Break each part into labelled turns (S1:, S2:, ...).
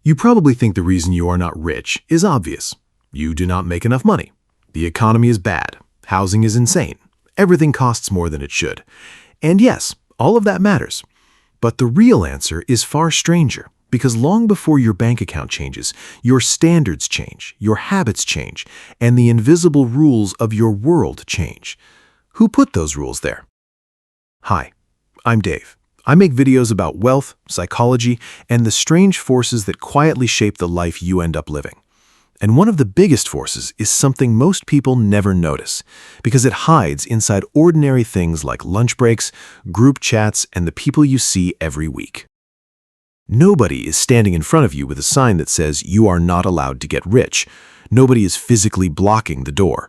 S1: You probably think the reason you are not rich is obvious. You do not make enough money. The economy is bad. Housing is insane. Everything costs more than it should. And yes, all of that matters. But the real answer is far stranger, because long before your bank account changes, your standards change, your habits change, and the invisible rules of your world change. Who put those rules there? Hi, I'm Dave. I make videos about wealth, psychology, and the strange forces that quietly shape the life you end up living. And one of the biggest forces is something most people never notice, because it hides inside ordinary things like lunch breaks, group chats, and the people you see every week. Nobody is standing in front of you with a sign that says you are not allowed to get rich. Nobody is physically blocking the door.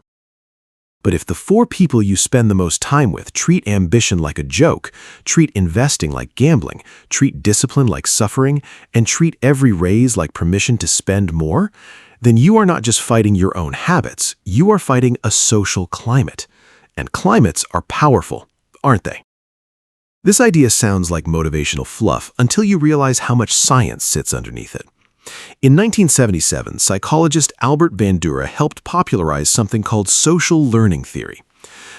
S1: But if the four people you spend the most time with treat ambition like a joke, treat investing like gambling, treat discipline like suffering, and treat every raise like permission to spend more, then you are not just fighting your own habits, you are fighting a social climate. And climates are powerful, aren't they? This idea sounds like motivational fluff until you realize how much science sits underneath it. In 1977, psychologist Albert Bandura helped popularize something called social learning theory.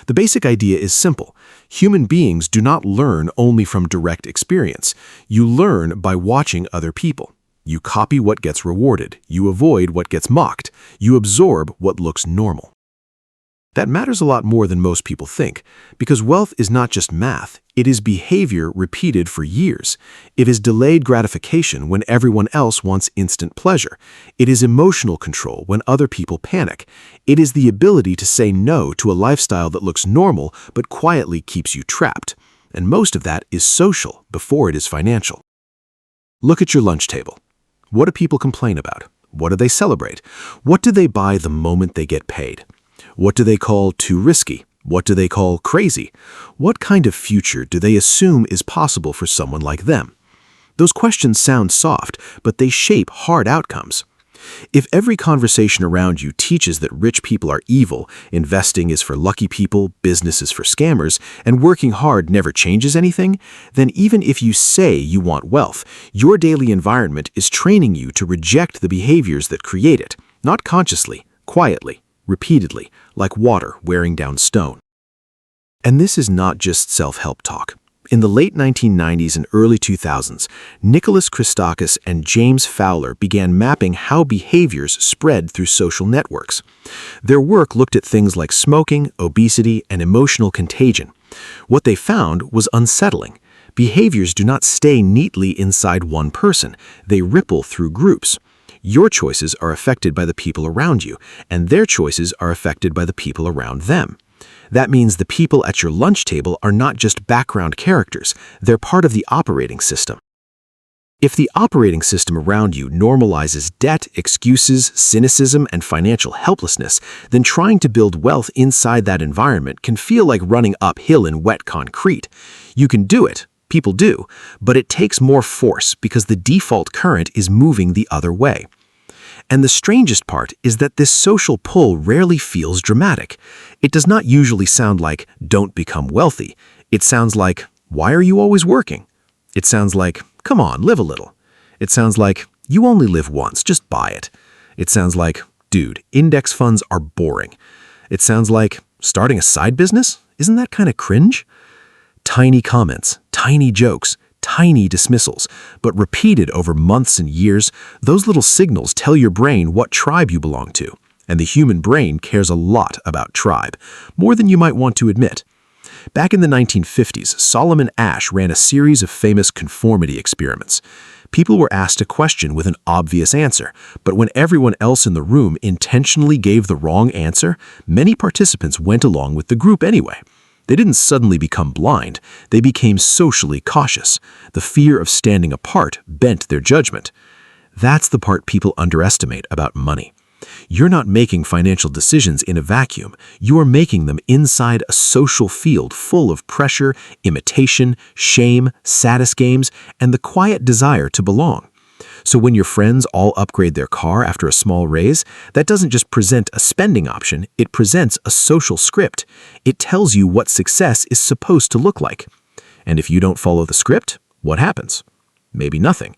S1: The basic idea is simple. Human beings do not learn only from direct experience. You learn by watching other people. You copy what gets rewarded. You avoid what gets mocked. You absorb what looks normal. That matters a lot more than most people think, because wealth is not just math, it is behavior repeated for years. It is delayed gratification when everyone else wants instant pleasure. It is emotional control when other people panic. It is the ability to say no to a lifestyle that looks normal but quietly keeps you trapped. And most of that is social before it is financial. Look at your lunch table. What do people complain about? What do they celebrate? What do they buy the moment they get paid? What do they call too risky? What do they call crazy? What kind of future do they assume is possible for someone like them? Those questions sound soft, but they shape hard outcomes. If every conversation around you teaches that rich people are evil, investing is for lucky people, business is for scammers, and working hard never changes anything, then even if you say you want wealth, your daily environment is training you to reject the behaviors that create it, not consciously, quietly, repeatedly, like water wearing down stone. And this is not just self-help talk. In the late 1990s and early 2000s, Nicholas Christakis and James Fowler began mapping how behaviors spread through social networks. Their work looked at things like smoking, obesity, and emotional contagion. What they found was unsettling. Behaviors do not stay neatly inside one person. They ripple through groups. Your choices are affected by the people around you, and their choices are affected by the people around them. That means the people at your lunch table are not just background characters, they're part of the operating system. If the operating system around you normalizes debt, excuses, cynicism, and financial helplessness, then trying to build wealth inside that environment can feel like running uphill in wet concrete. You can do it. People do, but it takes more force because the default current is moving the other way. And the strangest part is that this social pull rarely feels dramatic. It does not usually sound like, "Don't become wealthy." It sounds like, "Why are you always working?" It sounds like, "Come on, live a little." It sounds like, "You only live once, just buy it." It sounds like, "Dude, index funds are boring." It sounds like, "Starting a side business? Isn't that kind of cringe?" Tiny comments, tiny jokes, tiny dismissals, but repeated over months and years, those little signals tell your brain what tribe you belong to. And the human brain cares a lot about tribe, more than you might want to admit. Back in the 1950s, Solomon Asch ran a series of famous conformity experiments. People were asked a question with an obvious answer, but when everyone else in the room intentionally gave the wrong answer, many participants went along with the group anyway. They didn't suddenly become blind, they became socially cautious. The fear of standing apart bent their judgment. That's the part people underestimate about money. You're not making financial decisions in a vacuum. You are making them inside a social field full of pressure, imitation, shame, status games, and the quiet desire to belong. So when your friends all upgrade their car after a small raise, that doesn't just present a spending option, it presents a social script. It tells you what success is supposed to look like. And if you don't follow the script, what happens?
S2: maybe nothing.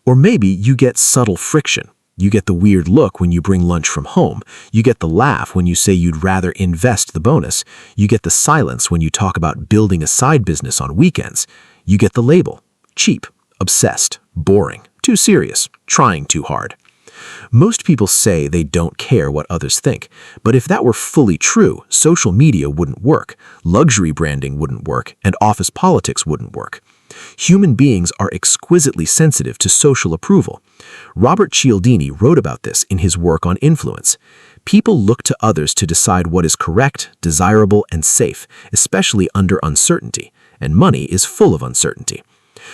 S2: Or maybe you get subtle friction. You get the weird look when you bring lunch from home. You get the laugh when you say you'd rather invest the bonus. You get the silence when you talk about building a side business on weekends. You get the label: cheap, obsessed, boring, too serious, trying too hard. Most people say they don't care what others think, but if that were fully true, social media wouldn't work, luxury branding wouldn't work, and office politics wouldn't work. Human beings are exquisitely sensitive to social approval. Robert Cialdini wrote about this in his work on influence. People look to others to decide what is correct, desirable, and safe, especially under uncertainty, and money is full of uncertainty.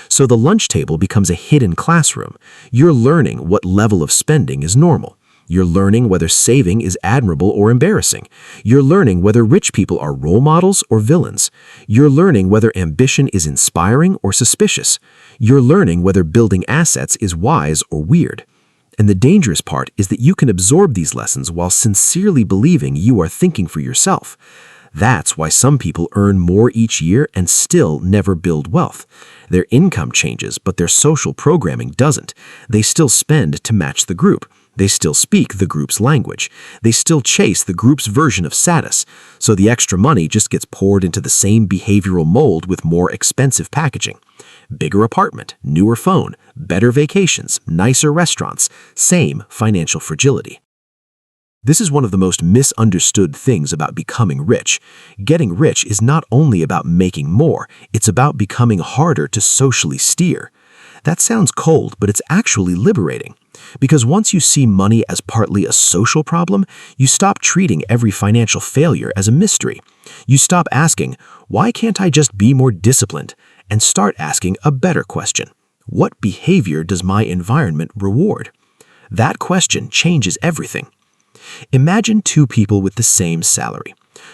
S2: So the lunch table becomes a hidden classroom. You're learning what level of spending is normal. You're learning whether saving is admirable or embarrassing. You're learning whether rich people are role models or villains. You're learning whether ambition is inspiring or suspicious. You're learning whether building assets is wise or weird. And the dangerous part is that you can absorb these lessons while sincerely believing you are thinking for yourself. That's why some people earn more each year and still never build wealth. Their income changes, but their social programming doesn't. They still spend to match the group. They still speak the group's language. They still chase the group's version of status. So the extra money just gets poured into the same behavioral mold with more expensive packaging. Bigger apartment, newer phone, better vacations, nicer restaurants, same financial fragility. This is one of the most misunderstood things about becoming rich. Getting rich is not only about making more, it's about becoming harder to socially steer. That sounds cold, but it's actually liberating. Because once you see money as partly a social problem, you stop treating every financial failure as a mystery. You stop asking, why can't I just be more disciplined? And start asking a better question. What behavior does my environment reward? That question changes everything. Imagine two people with the same salary.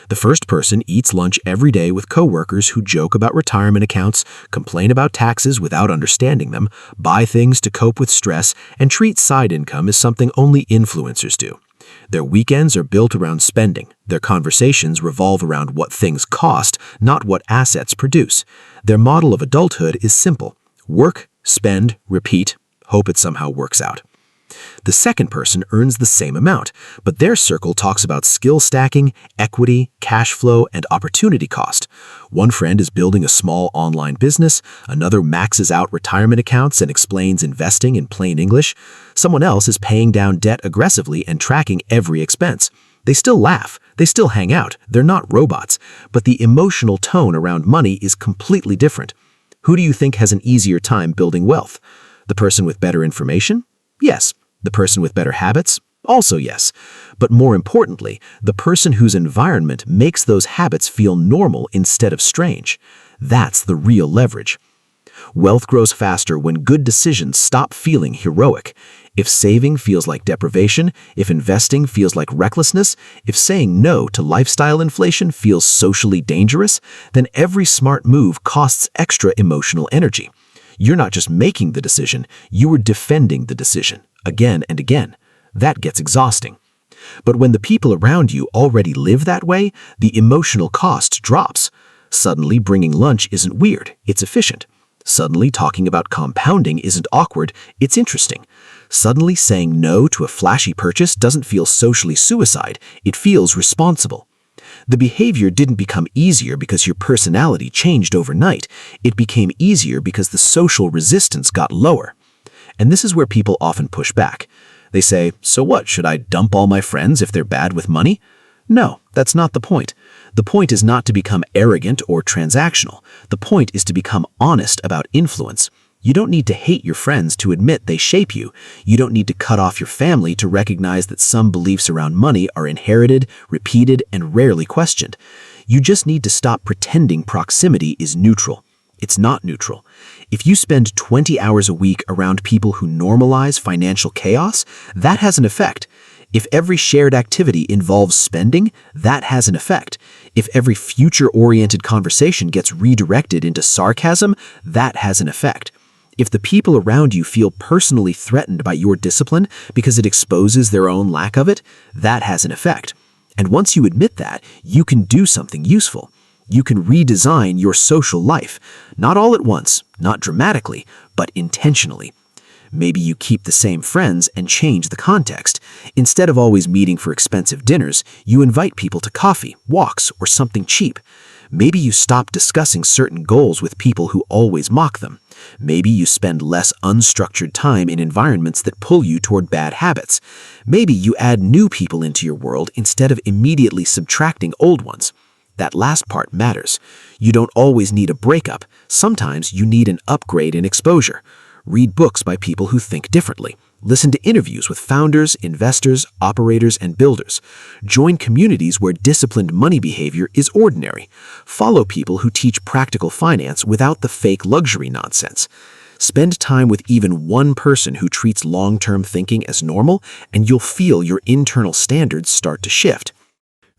S2: The first person eats lunch every day with coworkers who joke about retirement accounts, complain about taxes without understanding them, buy things to cope with stress, and treat side income as something only influencers do. Their weekends are built around spending. Their conversations revolve around what things cost, not what assets produce. Their model of adulthood is simple: work, spend, repeat, hope it somehow works out. The second person earns the same amount, but their circle talks about skill stacking, equity, cash flow, and opportunity cost. One friend is building a small online business, another maxes out retirement accounts and explains investing in plain English. Someone else is paying down debt aggressively and tracking every expense. They still laugh, they still hang out, they're not robots, but the emotional tone around money is completely different. Who do you think has an easier time building wealth? The person with better information? Yes. The person with better habits? Also yes. But more importantly, the person whose environment makes those habits feel normal instead of strange. That's the real leverage. Wealth grows faster when good decisions stop feeling heroic. If saving feels like deprivation, if investing feels like recklessness, if saying no to lifestyle inflation feels socially dangerous, then every smart move costs extra emotional energy. You're not just making the decision, you are defending the decision, again and again. That gets exhausting. But when the people around you already live that way, the emotional cost drops. Suddenly bringing lunch isn't weird, it's efficient. Suddenly talking about compounding isn't awkward, it's interesting. Suddenly saying no to a flashy purchase doesn't feel socially suicide, it feels responsible. The behavior didn't become easier because your personality changed overnight. It became easier because the social resistance got lower. And this is where people often push back. They say, so what, should I dump all my friends if they're bad with money? No, that's not the point. The point is not to become arrogant or transactional. The point is to become honest about influence. You don't need to hate your friends to admit they shape you. You don't need to cut off your family to recognize that some beliefs around money are inherited, repeated, and rarely questioned. You just need to stop pretending proximity is neutral. It's not neutral. If you spend 20 hours a week around people who normalize financial chaos, that has an effect. If every shared activity involves spending, that has an effect. If every future-oriented conversation gets redirected into sarcasm, that has an effect. If the people around you feel personally threatened by your discipline because it exposes their own lack of it, that has an effect. And once you admit that, you can do something useful. You can redesign your social life, not all at once, not dramatically, but intentionally. Maybe you keep the same friends and change the context. Instead of always meeting for expensive dinners, you invite people to coffee, walks, or something cheap. Maybe you stop discussing certain goals with people who always mock them. Maybe you spend less unstructured time in environments that pull you toward bad habits. Maybe you add new people into your world instead of immediately subtracting old ones. That last part matters. You don't always need a breakup. Sometimes you need an upgrade in exposure. Read books by people who think differently. Listen to interviews with founders, investors, operators, and builders. Join communities where disciplined money behavior is ordinary. Follow people who teach practical finance without the fake luxury nonsense. Spend time with even one person who treats long-term thinking as normal, and you'll feel your internal standards start to shift.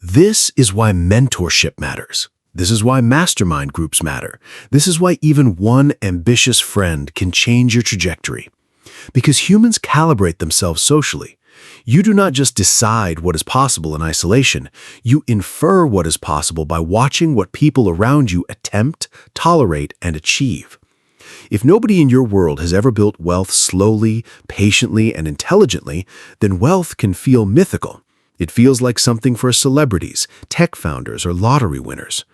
S1: This is why mentorship matters. This is why mastermind groups matter. This is why even one ambitious friend can change your trajectory. Because humans calibrate themselves socially. You do not just decide what is possible in isolation. You infer what is possible by watching what people around you attempt, tolerate, and achieve. If nobody in your world has ever built wealth slowly, patiently, and intelligently, then wealth can feel mythical. It feels like something for celebrities, tech founders, or lottery winners.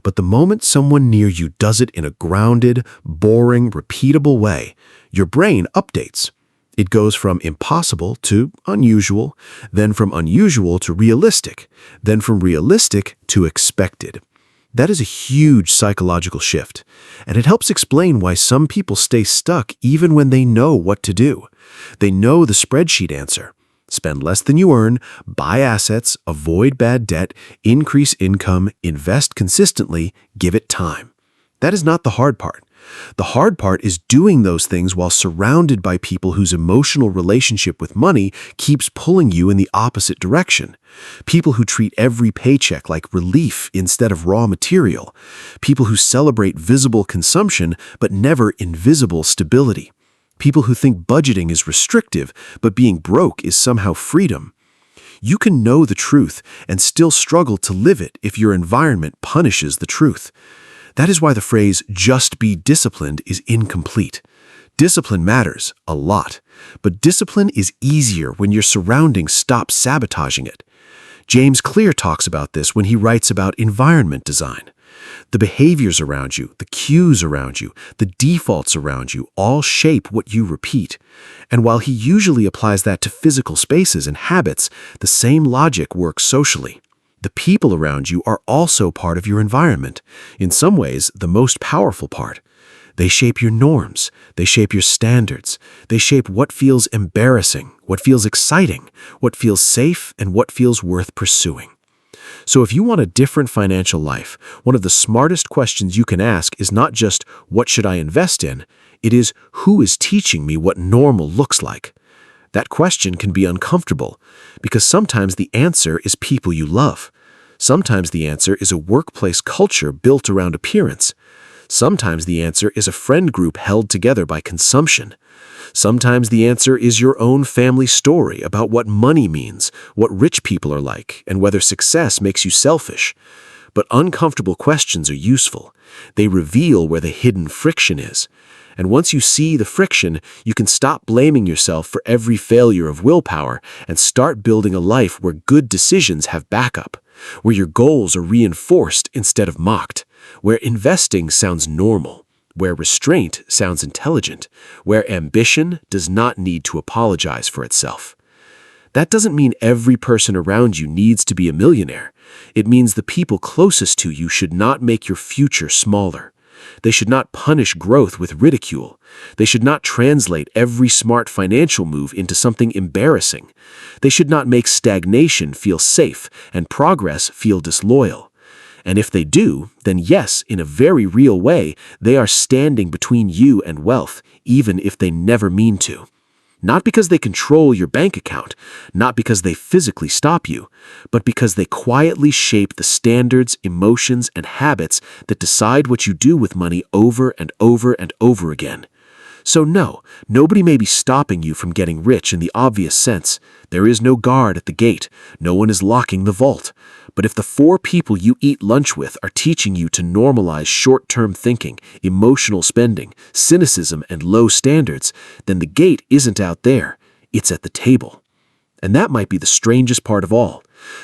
S1: But the moment someone near you does it in a grounded, boring, repeatable way, your brain updates. It goes from impossible to unusual, then from unusual to realistic, then from realistic to expected. That is a huge psychological shift, and it helps explain why some people stay stuck even when they know what to do. They know the spreadsheet answer. Spend less than you earn, buy assets, avoid bad debt, increase income, invest consistently, give it time. That is not the hard part. The hard part is doing those things while surrounded by people whose emotional relationship with money keeps pulling you in the opposite direction. People who treat every paycheck like relief instead of raw material. People who celebrate visible consumption but never invisible stability. People who think budgeting is restrictive, but being broke is somehow freedom. You can know the truth and still struggle to live it if your environment punishes the truth. That is why the phrase, "just be disciplined," is incomplete. Discipline matters a lot, but discipline is easier when your surroundings stop sabotaging it. James Clear talks about this when he writes about environment design. The behaviors around you, the cues around you, the defaults around you all shape what you repeat. And while he usually applies that to physical spaces and habits, the same logic works socially. The people around you are also part of your environment, in some ways the most powerful part. They shape your norms, they shape your standards, they shape what feels embarrassing, what feels exciting, what feels safe, and what feels worth pursuing. So if you want a different financial life, one of the smartest questions you can ask is not just, what should I invest in? It is, who is teaching me what normal looks like? That question can be uncomfortable because sometimes the answer is people you love. Sometimes the answer is a workplace culture built around appearance. Sometimes the answer is a friend group held together by consumption. Sometimes the answer is your own family story about what money means, what rich people are like, and whether success makes you selfish. But uncomfortable questions are useful. They reveal where the hidden friction is. And once you see the friction, you can stop blaming yourself for every failure of willpower and start building a life where good decisions have backup, where your goals are reinforced instead of mocked, where investing sounds normal, where restraint sounds intelligent, where ambition does not need to apologize for itself. That doesn't mean every person around you needs to be a millionaire. It means the people closest to you should not make your future smaller. They should not punish growth with ridicule. They should not translate every smart financial move into something embarrassing. They should not make stagnation feel safe and progress feel disloyal. And if they do, then yes, in a very real way, they are standing between you and wealth, even if they never mean to. Not because they control your bank account, not because they physically stop you, but because they quietly shape the standards, emotions, and habits that decide what you do with money over and over and over again.
S2: So no, nobody may be stopping you from getting rich in the obvious sense. There is no guard at the gate. No one is locking the vault. But if the 4 people you eat lunch with are teaching you to normalize short-term thinking, emotional spending, cynicism, and low standards, then the gate isn't out there. It's at the table. And that might be the strangest part of all.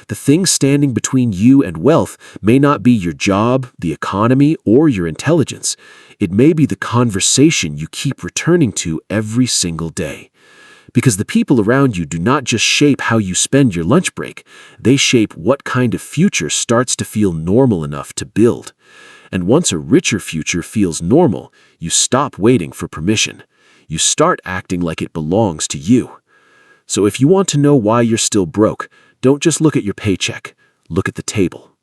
S2: The thing standing between you and wealth may not be your job, the economy, or your intelligence. It may be the conversation you keep returning to every single day. Because the people around you do not just shape how you spend your lunch break, they shape what kind of future starts to feel normal enough to build. And once a richer future feels normal, you stop waiting for permission. You start acting like it belongs to you. So if you want to know why you're still broke, don't just look at your paycheck. Look at the table.